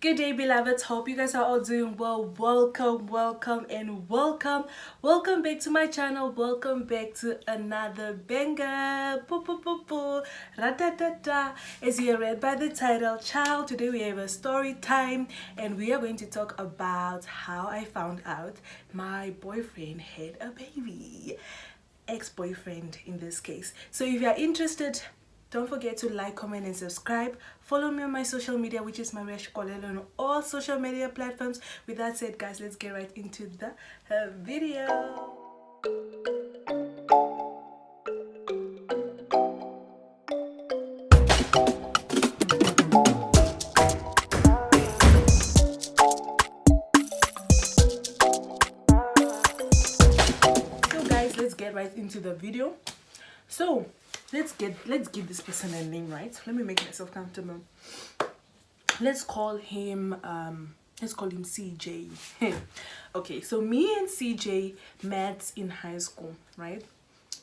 Good day, beloveds. Hope you guys are all doing well. Welcome back to my channel. Welcome back to another banger. Poo poo poo poo. Ratatata. As you read by the title, child, today we have a story time and we are going to talk about how I found out my boyfriend had a baby. Ex-boyfriend in this case. So if you are interested, don't forget to like, comment and subscribe. Follow me on my social media, which is Maria Shikolelo on all social media platforms. With that said, guys, let's get right into the video. So guys, let's get right into the video. So let's give this person a name, right? Let me make myself comfortable. Let's call him CJ. Okay, so me and CJ met in high school, right?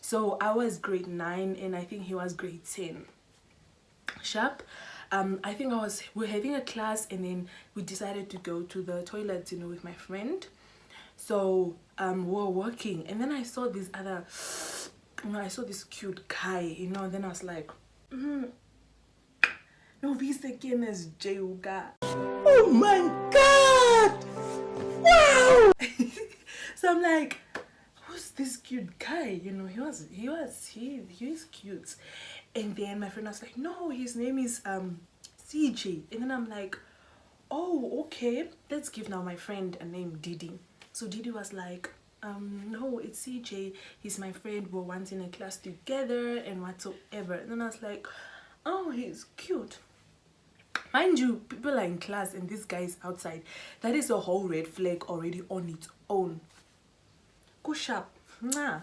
So I was grade 9 and I think he was grade 10. Sharp. I think we're having a class and then we decided to go to the toilet, you know, with my friend. So we were walking and then I saw this other, I saw this cute guy, you know, and then I was like, no, this again is Jayuga. Oh my god! Wow! So I'm like, who's this cute guy? You know, he's cute. And then my friend was like, no, his name is CJ. And then I'm like, oh, okay, let's give now my friend a name, Didi. So Didi was like, no, it's CJ, he's my friend, we're once in a class together and whatsoever. And then I was like, oh, he's cute. Mind you, people are in class and this guy is outside. That is a whole red flag already on its own. Go sharp. Nah.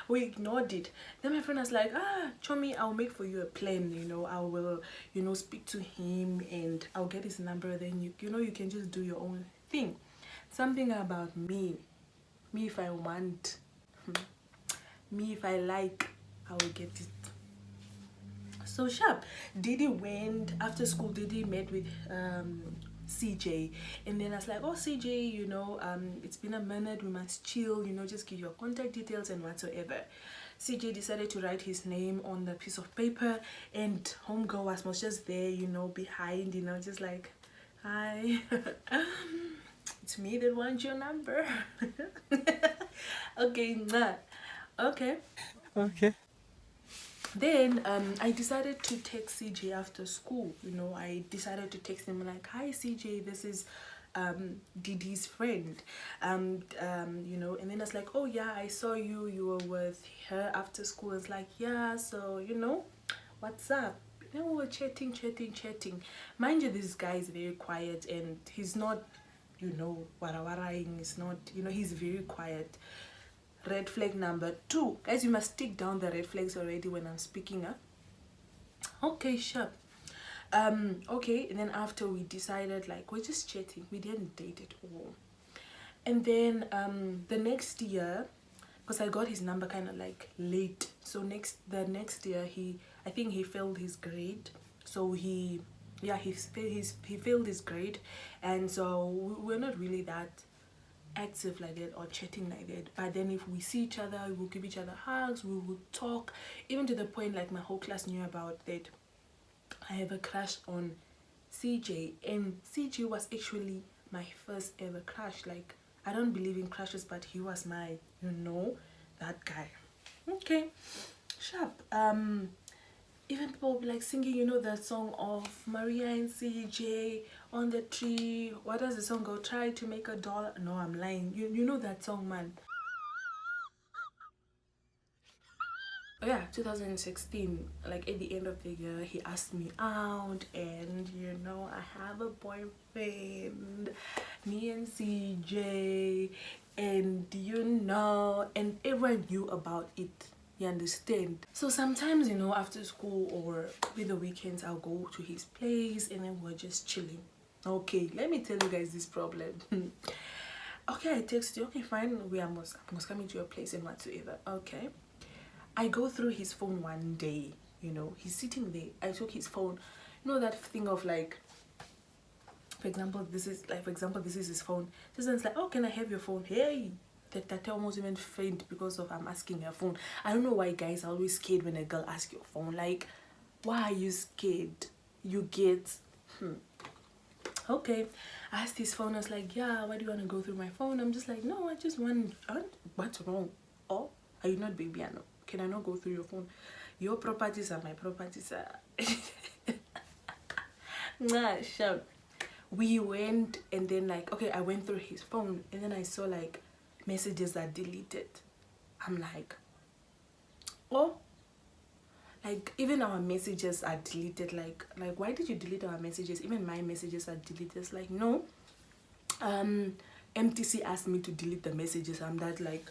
We ignored it. Then my friend was like, Chomi, I'll make for you a plan, you know, I will, you know, speak to him and I'll get his number, then you know, you can just do your own thing. Something about me if I want, me if I like, I will get it. So sharp. Didi went after school. Didi met with CJ, and then I was like, oh CJ, you know, it's been a minute, we must chill, you know, just give your contact details and whatsoever. CJ decided to write his name on the piece of paper and homegirl was just there, you know, behind, you know, just like, hi. It's me that wants your number. Okay, nah. Okay. Then I decided to text CJ after school. You know, I decided to text him like, hi CJ, this is Didi's friend. You know, and then I was like, oh yeah, I saw you were with her after school. It's like, yeah, so you know, what's up? Then we were chatting. Mind you, this guy is very quiet and he's not, you know, wara-waraing. It's not, you know, he's very quiet. Red flag number 2. Guys, you must take down the red flags already when I'm speaking up. Okay, sure. Okay, and then after we decided, like, we're just chatting. We didn't date at all. And then the next year, because I got his number kind of like late. So the next year I think he failed his grade. So he failed his grade, and so we're not really that active like that or chatting like that. But then if we see each other, we will give each other hugs, we will talk, even to the point like my whole class knew about that I have a crush on CJ, and CJ was actually my first ever crush. Like, I don't believe in crushes, but he was my, you know, that guy. Okay, sharp. Even people will be like singing, you know, that song of Maria and CJ on the tree. What does the song go? Try to make a doll. No, I'm lying. You know that song, man. Oh yeah, 2016, like at the end of the year, he asked me out, and you know, I have a boyfriend, me and CJ, and you know, and everyone knew about it. You understand? So sometimes, you know, after school or with the weekends, I'll go to his place and then we're just chilling. Okay, let me tell you guys this problem. Okay, I text you. Okay, fine. I was coming to your place and whatsoever. Okay, I go through his phone one day. You know, he's sitting there. I took his phone. You know that thing of like For example, this is his phone. Just like, oh, can I have your phone? Hey, that almost even faint because of I'm asking her phone. I don't know why guys are always scared when a girl asks your phone. Like, why are you scared? You get okay. I asked his phone. I was like, yeah, why do you want to go through my phone? I'm just like, no, I just want what's wrong? Oh, are you not baby? I know. Can I not go through your phone? Your properties are my properties. Nah, shout. We went, and then like, okay, I went through his phone, and then I saw like messages are deleted. I'm like, oh, like even our messages are deleted. Like why did you delete our messages? Even my messages are deleted. It's like, no, MTC asked me to delete the messages. I'm that like,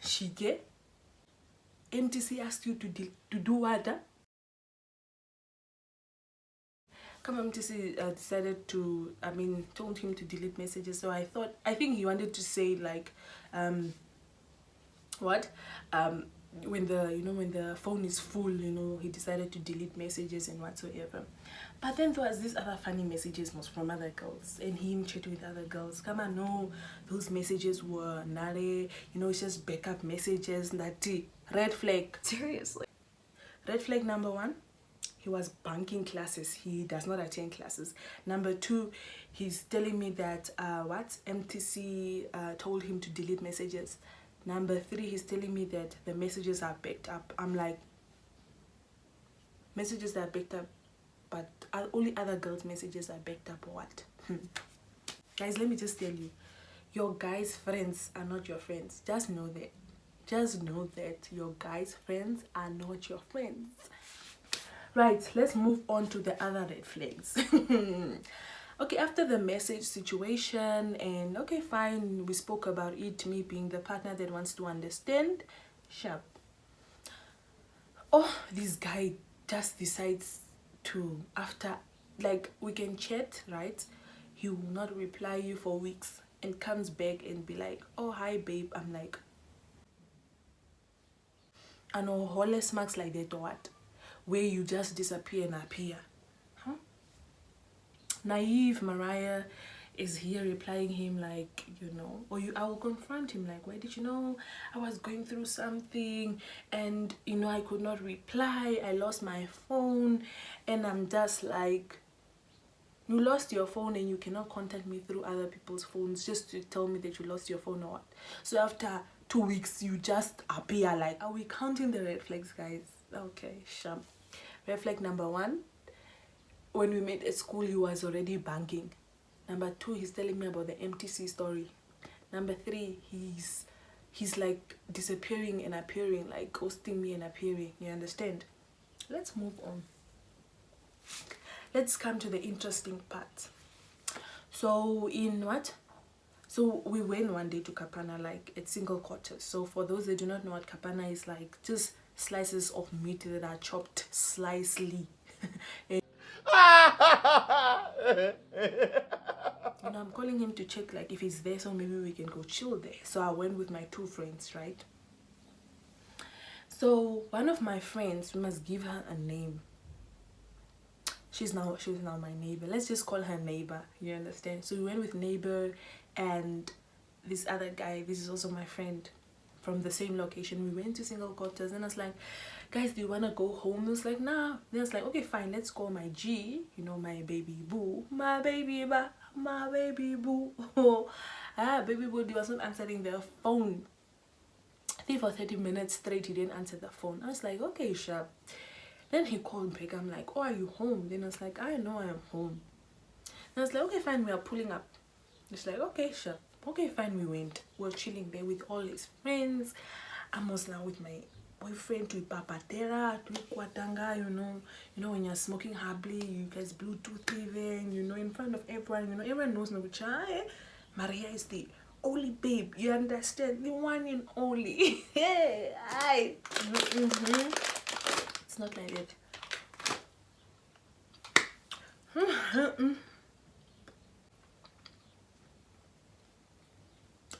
Shige, MTC asked you to do what? Come MTC decided to, told him to delete messages. So I think he wanted to say like, when the phone is full, he decided to delete messages and whatsoever. But then there was this other funny messages was from other girls, and him chatting with other girls. Come on, no, those messages were nare, it's just backup messages. That red flag. Seriously. Red flag number 1, he was bunking classes. He does not attend classes. Number 2, he's telling me that MTC told him to delete messages. Number 3, he's telling me that the messages are backed up. I'm like, messages are backed up, but only other girls' messages are backed up or what? Guys, let me just tell you, your guys' friends are not your friends. Just know that. Just know that your guys' friends are not your friends. Right, let's move on to the other red flags. Okay, after the message situation, and okay, fine, we spoke about it, me being the partner that wants to understand. Sharp. Oh, this guy just decides to, after, like, we can chat, right? He will not reply you for weeks and comes back and be like, oh, hi, babe. I'm like, I know, holeless marks like that or what? Where you just disappear and appear. Huh? Naive Mariah is here replying him like, I will confront him like, why did you know I was going through something and I could not reply, I lost my phone. And I'm just like, you lost your phone and you cannot contact me through other people's phones just to tell me that you lost your phone or what? So after 2 weeks you just appear. Like, are we counting the red flags, guys? Okay, sure. Red flag number 1, when we met at school, he was already banking. Number 2, he's telling me about the MTC story. Number 3, he's like disappearing and appearing, like ghosting me and appearing. You understand? Let's move on. Let's come to the interesting part. So we went one day to Kapana, like at single quarters. So for those that do not know what Kapana is, like just slices of meat that are chopped slicely. I'm calling him to check like if he's there, so maybe we can go chill there. So I went with my 2 friends, right? So one of my friends, we must give her a name. She's now my neighbor. Let's just call her neighbor. You understand? So we went with neighbor and this other guy. This is also my friend from the same location. We went to single quarters, and I was like, guys, do you want to go home? It was like, nah. Then I was like, okay, fine, let's call my G, my baby boo, my baby boo. Baby boo, he was not answering the phone. I think for 30 minutes straight he didn't answer the phone. I was like, okay, sure. Then he called back. I'm like, oh, are you home? Then I was like, I know I am home. And I was like, okay, fine, we are pulling up. It's like, okay, sure. Okay, fine, we went. We were chilling there with all his friends. I was now with my boyfriend to papatera, to kwatanga, when you're smoking happily, you guys Bluetooth even, in front of everyone, everyone knows me, which Maria is the only babe, you understand? The one and only. Hey, I. It's not like that.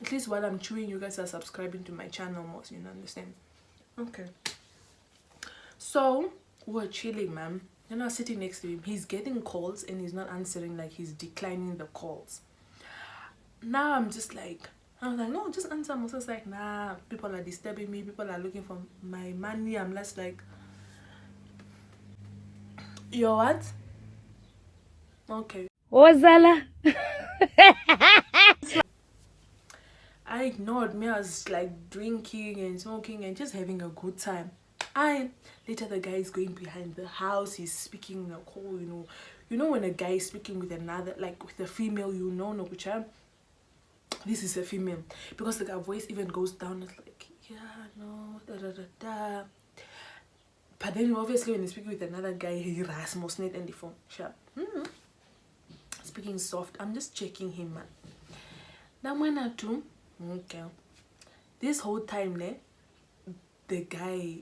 At least while I'm chewing, you guys are subscribing to my channel more, so you understand. Okay. So we're chilling, man. Then I was sitting next to him. He's getting calls and he's not answering, like he's declining the calls. Now I'm just like, I was like, no, just answer. I'm just like, nah, people are disturbing me. People are looking for my money. I'm just like, you're what? Okay. Ozala. I ignored me. I was like drinking and smoking and just having a good time. And later the guy is going behind the house. He's speaking in a call, you know when a guy is speaking with another, like with a female, no, kucha, this is a female, because the guy voice even goes down. It's like, yeah, no, da da da da. But then obviously when he's speaking with another guy, he rasmus net and the phone. Sure. Speaking soft. I'm just checking him, man. Now when I do, okay. This whole time, ne, the guy,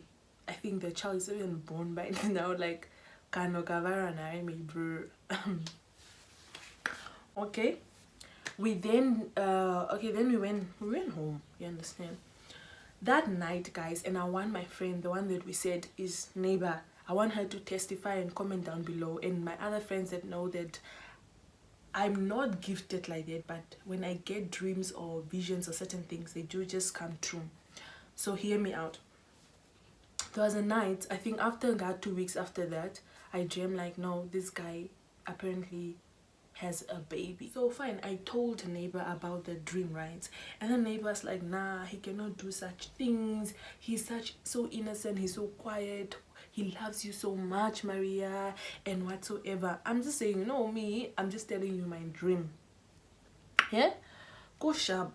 I think the child is even born by now, like, Kano Kavara na me, bro. Okay. We then, then we went home, you understand? That night, guys, and I want my friend, the one that we said is neighbor, I want her to testify and comment down below, and my other friends that know that I'm not gifted like that, but when I get dreams or visions or certain things, they do just come true. So hear me out. There was a night, I think after that, 2 weeks after that, I dreamed like, no, this guy apparently has a baby. So fine, I told a neighbor about the dream, right? And the neighbor's like, nah, he cannot do such things. He's so innocent, he's so quiet. He loves you so much, Maria, and whatsoever. I'm just saying, no, me, I'm just telling you my dream. Yeah? Go sharp.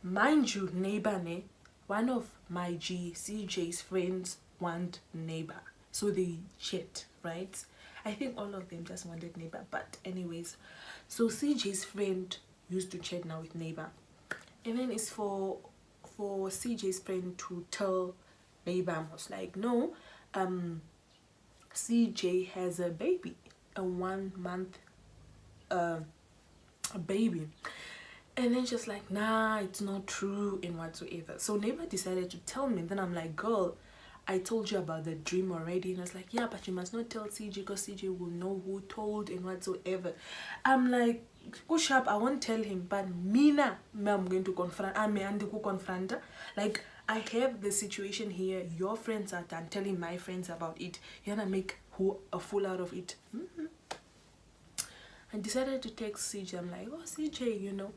Mind you, neighbor, ne, one of my CJ's friends want neighbor. So they chat, right? I think all of them just wanted neighbor. But anyways, so CJ's friend used to chat now with neighbor. And then it's for CJ's friend to tell neighbor, I was like, no, CJ has a baby, a 1 month baby. And then she's like, nah, it's not true and whatsoever. So neighbor decided to tell me. Then I'm like, girl, I told you about the dream already. And I was like, yeah, but you must not tell CJ, because CJ will know who told and whatsoever. I'm like, go sharp, I won't tell him, but Mina, I'm going to confront. Like, I have the situation here. Your friends are done telling my friends about it. You're gonna make a fool out of it. I decided to text CJ. I'm like, oh CJ, do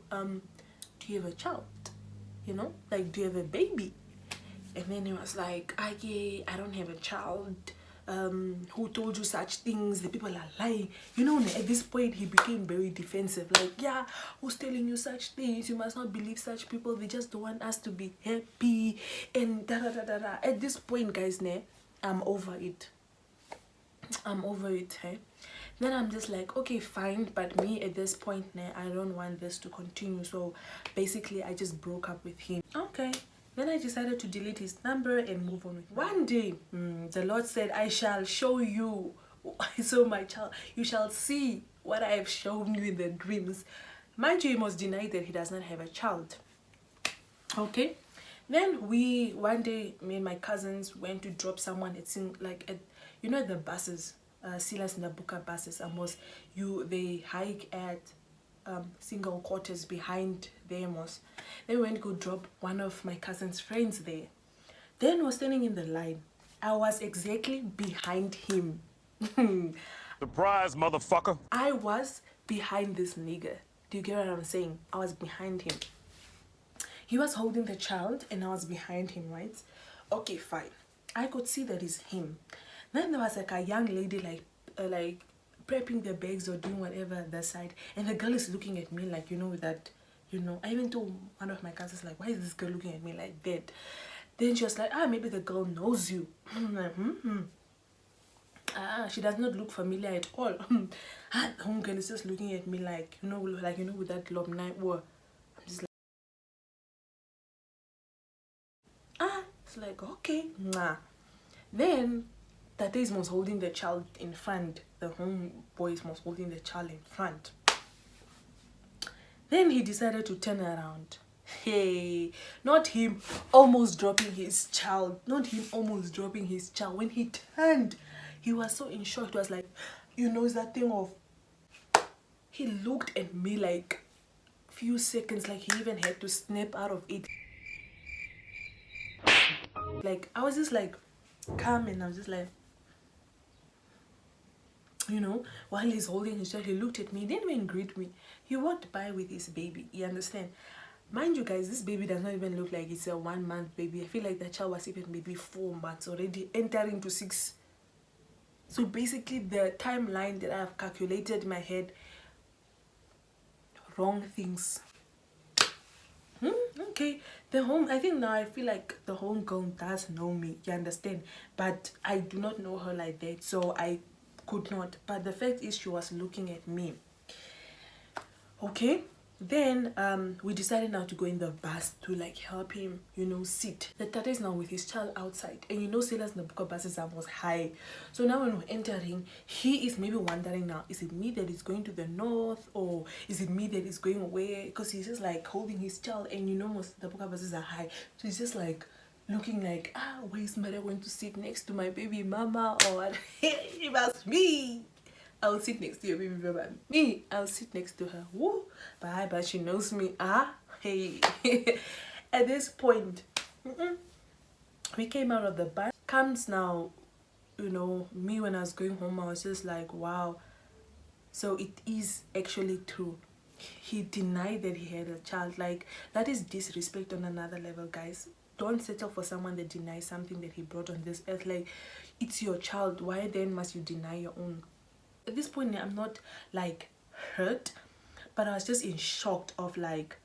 you have a child? Like, do you have a baby? And then he was like, I don't have a child. Who told you such things? The people are lying. At this point he became very defensive, like, yeah, who's telling you such things? You must not believe such people. They just don't want us to be happy and da da da da da. At this point, guys, I'm over it. Hey? Then I'm just like, okay, fine, but me at this point, I don't want this to continue. So basically I just broke up with him. Okay. Then I decided to delete his number and move on with him. One day, the Lord said, I shall show you. So my child, you shall see what I have shown you in the dreams. Mind you, he must deny that he does not have a child. Okay. Then one day, me and my cousins went to drop someone. It seemed like the buses, Silas and Nabuka buses. They hike at single quarters behind them. Then we went to go drop one of my cousin's friends there. Then was standing in the line. I was exactly behind him. Surprise, motherfucker. I was behind this nigga. Do you get what I'm saying? I was behind him. He was holding the child and I was behind him, right? Okay, fine. I could see that it's him. Then there was like a young lady like prepping the bags or doing whatever at the side, and the girl is looking at me like, with that, I even told one of my cousins, like, why is this girl looking at me like that? Then she was like, maybe the girl knows you. I'm like, she does not look familiar at all. Home girl is just looking at me like, with that lob night war. I'm just like, it's like, okay, nah. Then that is was holding the child in front. The homeboy was holding the child in front. Then he decided to turn around. Hey, not him almost dropping his child. Not him almost dropping his child. When he turned, He was so in shock. It was like, you know, it's that thing of, he looked at me like few seconds, like he even had to snap out of it. Like I was just like calm, and I was just like, you know, while he's holding his child, he looked at me, he didn't even greet me. He walked by with his baby, you understand? Mind you guys, this baby does not even look like it's a 1 month baby. I feel like the child was even maybe 4 months already, entering to 6. So basically the timeline that I've calculated in my head, wrong things. Okay, the home, I think now I feel like the home girl does know me, you understand? But I do not know her like that, so I could not. But the fact is, she was looking at me. Okay, then we decided now to go in the bus to like help him, you know, sit. The tata is now with his child outside, and you know sailors in the book of buses was high. So now when we're entering, he is maybe wondering now, is it me that is going to the north, or is it me that is going away? Because he's just like holding his child, and you know most of the book of buses are high, so he's just like looking like, where is Maria going to sit next to my baby mama, or what? It was me. I'll sit next to your baby mama. Me, I'll sit next to her. Woo! Bye, but she knows me. Hey. At this point, we came out of the bus. Comes now, you know, me when I was going home, I was just like, wow. So it is actually true. He denied that he had a child. Like, that is disrespect on another level, guys. Don't settle for someone that denies something that he brought on this earth. Like, it's your child. Why then must you deny your own? At this point, I'm not like hurt, but I was just in shock of like,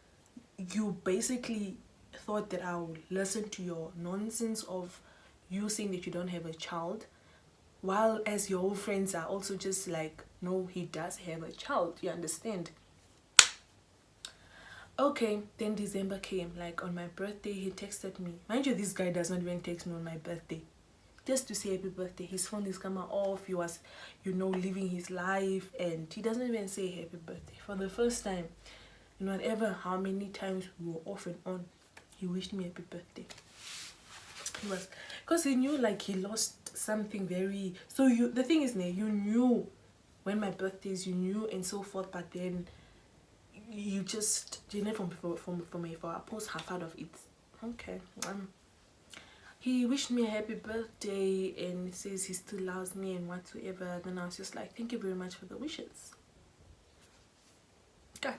you basically thought that I would listen to your nonsense of you saying that you don't have a child, while as your old friends are also just like, no, he does have a child, you understand? Okay, then December came. Like on my birthday, he texted me. Mind you, this guy does not even text me on my birthday just to say happy birthday. His phone is coming off. He was, you know, living his life, and he doesn't even say happy birthday. For the first time in whatever how many times we were off and on, he wished me happy birthday. He was, because he knew like he lost something very, so you, the thing is, you knew when my birthday is, you knew and so forth, but then you just didn't from me for a post half out of it. Okay, he wished me a happy birthday and says he still loves me and whatsoever. Then I was just like, thank you very much for the wishes. God.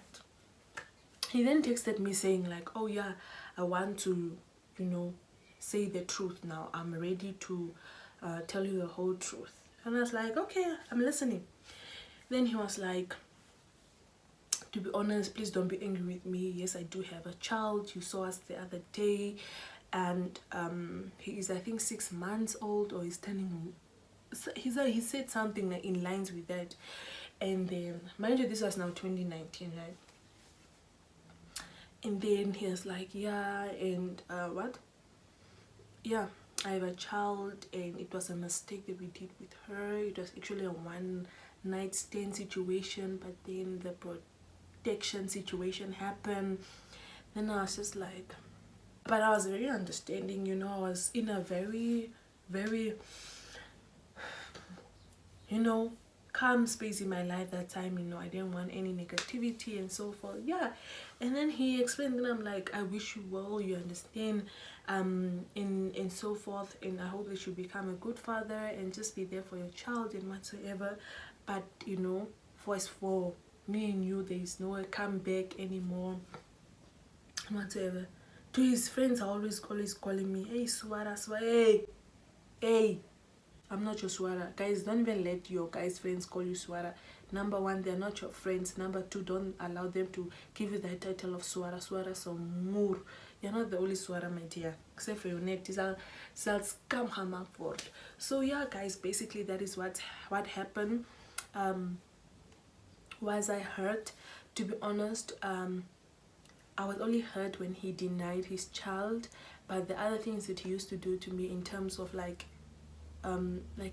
He then texted me saying like, oh yeah, I want to, you know, say the truth now. I'm ready to tell you the whole truth. And I was like, okay, I'm listening. Then he was like, to be honest, please don't be angry with me. Yes, I do have a child. You saw us the other day. And he is, I think, 6 months old, or he's turning, he said something like in lines with that. And then, mind you, this was now 2019, right? And then he was like, yeah, and what? Yeah, I have a child, and it was a mistake that we did with her. It was actually a one-night stand situation, but then the protection situation happened. Then I was just like, but I was very understanding, you know. I was in a very, very, you know, calm space in my life that time, you know. I didn't want any negativity and so forth. Yeah. And then he explained, and I'm like, I wish you well, you understand, and so forth, and I hope that you become a good father and just be there for your child and whatsoever. But you know, for me and you, there is no comeback anymore and whatsoever. To his friends are always calling me, hey Swara, hey, I'm not your Swara. Guys, don't even let your guys' friends call you Swara. Number one, they're not your friends. Number two, don't allow them to give you the title of Swara. Swara Somur. You're not the only Swara, my dear. Except for your net. These are scam hammerford. So yeah, guys, basically that is what happened. Was I hurt? To be honest, I was only hurt when he denied his child, but the other things that he used to do to me in terms of like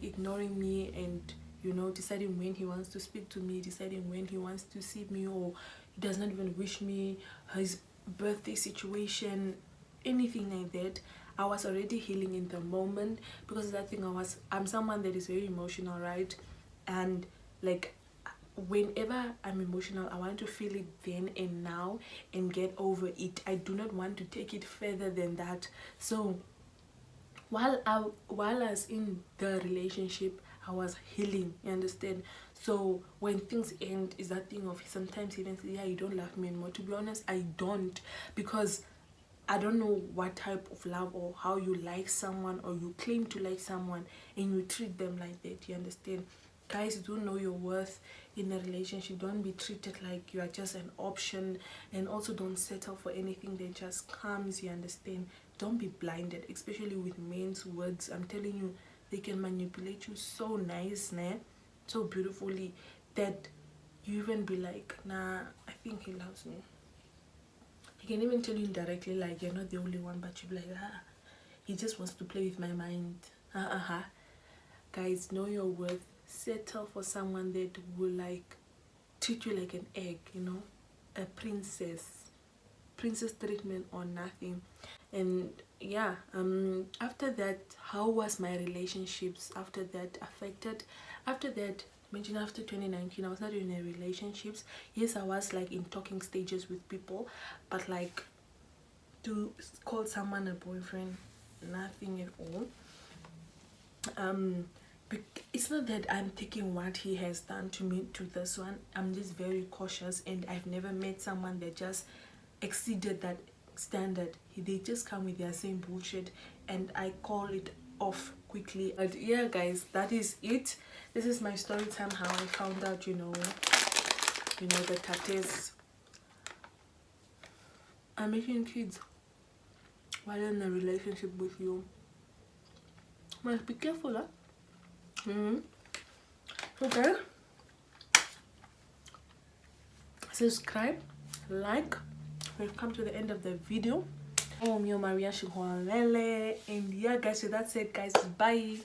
ignoring me and, you know, deciding when he wants to speak to me, deciding when he wants to see me, or he does not even wish me, his birthday situation, anything like that, I was already healing in the moment, because that thing, I'm someone that is very emotional, right? And like whenever I'm emotional, I want to feel it then and now and get over it. I do not want to take it further than that. So while I was in the relationship, I was healing, you understand? So when things end, is that thing of sometimes even say, yeah, you don't love me anymore. To be honest, I don't, because I don't know what type of love or how you like someone, or you claim to like someone and you treat them like that, you understand? Guys, do know your worth in a relationship. Don't be treated like you are just an option, and also don't settle for anything that just comes, you understand? Don't be blinded, especially with men's words. I'm telling you, they can manipulate you so nice, nah? So beautifully, that you even be like, nah, I think he loves me. He can even tell you indirectly, like, you're not the only one, but you be like, he just wants to play with my mind. Guys, know your worth. Settle for someone that will like treat you like an egg, you know, a princess treatment or nothing. And yeah, after that, how was my relationships after that affected? After that, imagine after 2019, I was not in a relationships. Yes, I was like in talking stages with people, but like to call someone a boyfriend, nothing at all. It's not that I'm taking what he has done to me to this one. I'm just very cautious, and I've never met someone that just exceeded that standard. They just come with their same bullshit, and I call it off quickly. But yeah, guys, that is it. This is my story time, how I found out, you know, the tates are making kids while in a relationship with you. Must be careful, huh? Okay, subscribe, like. We've come to the end of the video. Oh, Maria Shigwalele. And yeah, guys, so that's it, guys. Bye.